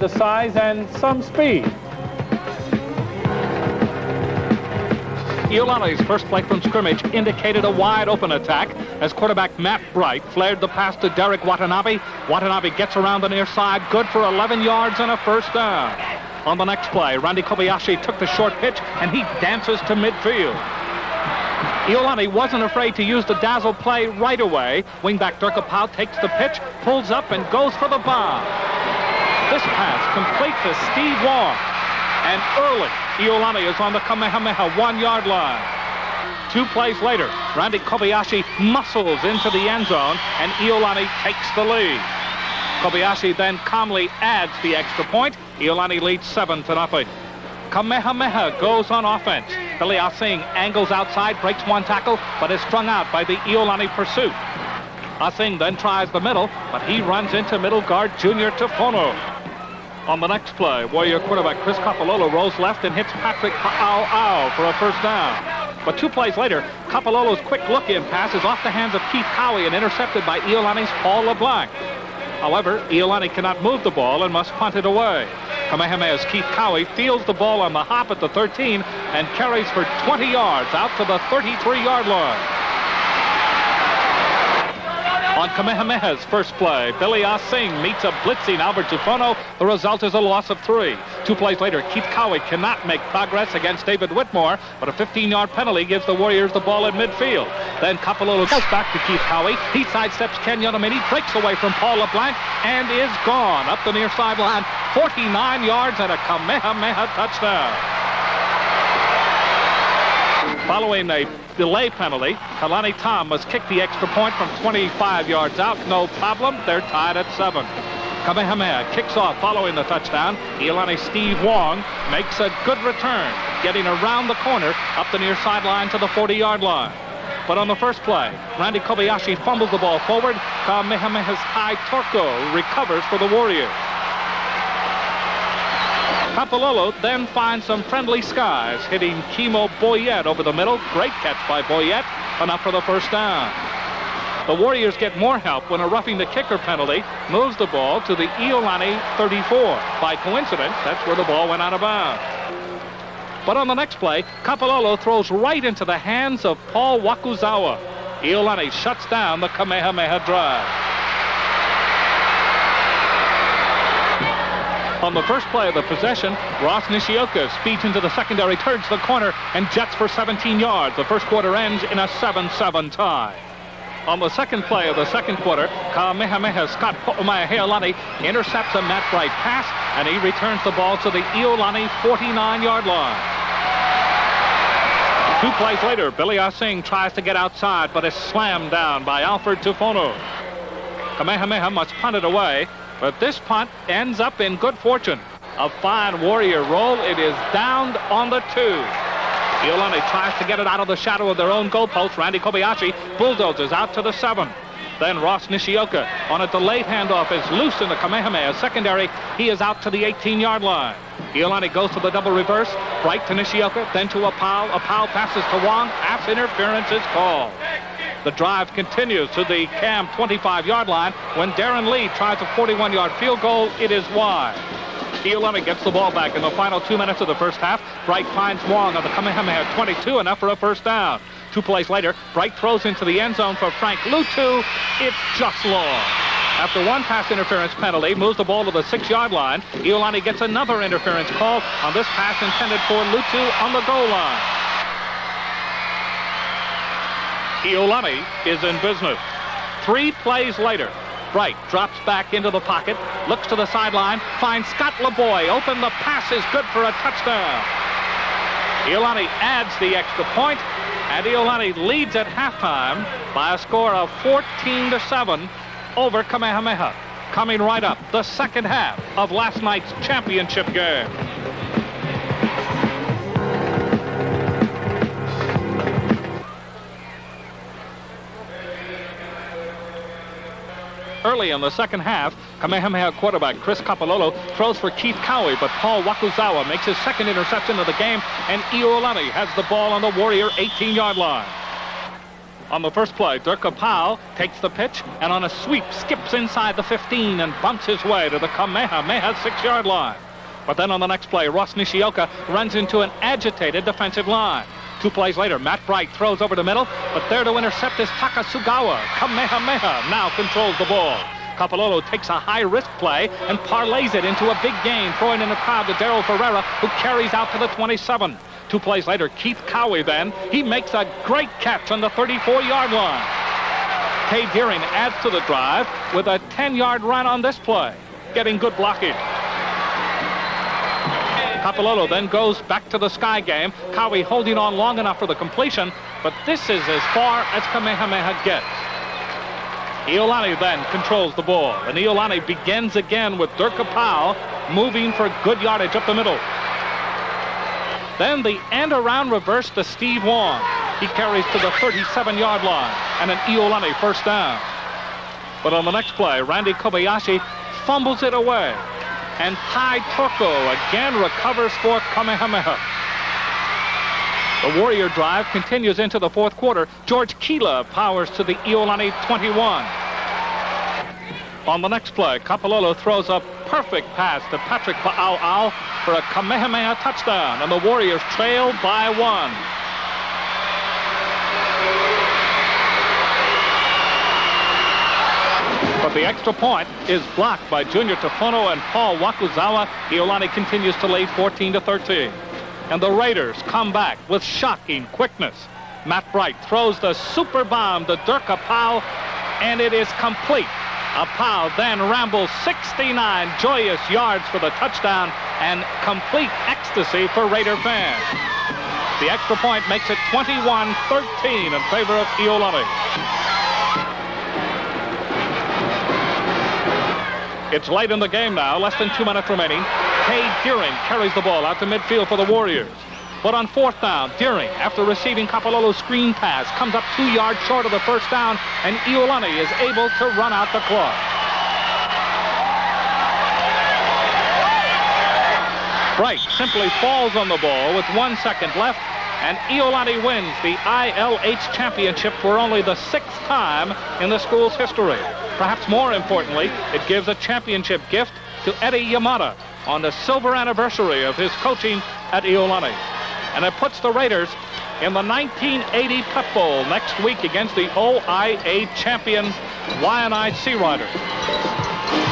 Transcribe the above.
the size and some speed. Iolani's first play from scrimmage indicated a wide-open attack as quarterback Matt Bright flared the pass to Derek Watanabe. Watanabe gets around the near side, good for 11 yards and a first down. On the next play, Randy Kobayashi took the short pitch, and he dances to midfield. Iolani wasn't afraid to use the dazzle play right away. Wingback Dirk Powell takes the pitch, pulls up, and goes for the bomb. This pass complete to Steve Wong. And early, Iolani is on the Kamehameha 1-yard line. 2 plays later, Randy Kobayashi muscles into the end zone, and Iolani takes the lead. Kobayashi then calmly adds the extra point. Iolani leads 7-0. Kamehameha goes on offense. Billy Asing angles outside, breaks one tackle, but is strung out by the Iolani pursuit. Asing then tries the middle, but he runs into middle guard Junior Tufono. On the next play, Warrior quarterback Chris Kapalolo rolls left and hits Patrick Pa'au for a first down. But 2 plays later, Kapalolo's quick look-in pass is off the hands of Keith Cowie and intercepted by Iolani's Paul LeBlanc. However, Iolani cannot move the ball and must punt it away. Kamehameha's Keith Cowie fields the ball on the hop at the 13 and carries for 20 yards out to the 33-yard line. On Kamehameha's first play, Billy Asing meets a blitzing Albert Tufono. The result is a loss of 3. 2 plays later, Keith Cowie cannot make progress against David Whitmore, but a 15-yard penalty gives the Warriors the ball in midfield. Then Kapalolo goes back to Keith Cowie. He sidesteps Ken Yonamini, breaks away from Paul LeBlanc, and is gone up the near sideline. 49 yards and a Kamehameha touchdown. Following a delay penalty, Kalani Thomas kicked the extra point from 25 yards out. No problem. They're tied at 7. Kamehameha kicks off following the touchdown. Iolani Steve Wong makes a good return, getting around the corner up the near sideline to the 40-yard line. But on the first play, Randy Kobayashi fumbles the ball forward. Kamehameha's Kai Torko recovers for the Warriors. Kapalolo then finds some friendly skies, hitting Kimo Boyette over the middle. Great catch by Boyette, enough for the first down. The Warriors get more help when a roughing the kicker penalty moves the ball to the Iolani 34. By coincidence, that's where the ball went out of bounds. But on the next play, Kapalolo throws right into the hands of Paul Wakuzawa. Iolani shuts down the Kamehameha drive. On the first play of the possession, Ross Nishioka speeds into the secondary, turns the corner, and jets for 17 yards. The first quarter ends in a 7-7 tie. On the second play of the second quarter, Kamehameha Scott Iolani intercepts a Matt Bright pass, and he returns the ball to the Iolani 49-yard line. 2 plays later, Billy Asing tries to get outside, but is slammed down by Alfred Tufono. Kamehameha must punt it away, but this punt ends up in good fortune. A fine Warrior roll. It is downed on the 2. Iolani tries to get it out of the shadow of their own goalpost. Randy Kobayashi bulldozes out to the 7. Then Ross Nishioka on a delayed handoff is loose in the Kamehameha secondary. He is out to the 18-yard line. Iolani goes to the double reverse. Bright to Nishioka, then to Apau. Apau passes to Wong. Pass interference is called. The drive continues to the Cam 25-yard line. When Darren Lee tries a 41-yard field goal, it is wide. Iolani gets the ball back in the final 2 minutes of the first half. Bright finds Wong on the Kamehameha 22, enough for a first down. 2 plays later, Bright throws into the end zone for Frank Lutu. It's just long. After one pass interference penalty, moves the ball to the 6-yard line. Iolani gets another interference call on this pass intended for Lutu on the goal line. Iolani is in business. 3 plays later, Bright drops back into the pocket, looks to the sideline, finds Scott LeBoy open. The pass is good for a touchdown. Iolani adds the extra point, and Iolani leads at halftime by a score of 14-7 over Kamehameha. Coming right up, the second half of last night's championship game. Early in the second half, Kamehameha quarterback Chris Kapalolo throws for Keith Cowie, but Paul Wakuzawa makes his second interception of the game, and Iolani has the ball on the Warrior 18-yard line. On the first play, Durka Powell takes the pitch and on a sweep skips inside the 15 and bumps his way to the Kamehameha 6-yard line. But then on the next play, Ross Nishioka runs into an agitated defensive line. 2 plays later, Matt Bright throws over the middle, but there to intercept is Takasugawa. Kamehameha now controls the ball. Kapololo takes a high-risk play and parlays it into a big gain, throwing in the crowd to Daryl Ferreira, who carries out to the 27. 2 plays later, Keith Cowie then, he makes a great catch on the 34-yard line. Kay Deering adds to the drive with a 10-yard run on this play, getting good blocking. Kapololo then goes back to the sky game. Cowie holding on long enough for the completion, but this is as far as Kamehameha gets. Iolani then controls the ball, and Iolani begins again with Durka Powell moving for good yardage up the middle. Then the end-around reverse to Steve Wong. He carries to the 37-yard line, and an Iolani first down. But on the next play, Randy Kobayashi fumbles it away. And Tai Toko again recovers for Kamehameha. The Warrior drive continues into the 4th quarter. George Keela powers to the Iolani 21. On the next play, Kapololo throws a perfect pass to Patrick Pa'au for a Kamehameha touchdown, and the Warriors trail by 1. But the extra point is blocked by Junior Tafono and Paul Wakuzawa. Iolani continues to lead 14-13. And the Raiders come back with shocking quickness. Matt Bright throws the super bomb to Durka Powell, and it is complete. Powell then rambles 69 joyous yards for the touchdown and complete ecstasy for Raider fans. The extra point makes it 21-13 in favor of Iolani. It's late in the game now, less than 2 minutes remaining. Kay Deering carries the ball out to midfield for the Warriors. But on 4th down, Deering, after receiving Kapololo's screen pass, comes up 2 yards short of the first down, and Iolani is able to run out the clock. Bright simply falls on the ball with 1 second left, and Iolani wins the ILH Championship for only the 6th time in the school's history. Perhaps more importantly, it gives a championship gift to Eddie Yamada on the silver anniversary of his coaching at Iolani. And it puts the Raiders in the 1980 Pep Bowl next week against the OIA champion Waianae Sea Riders.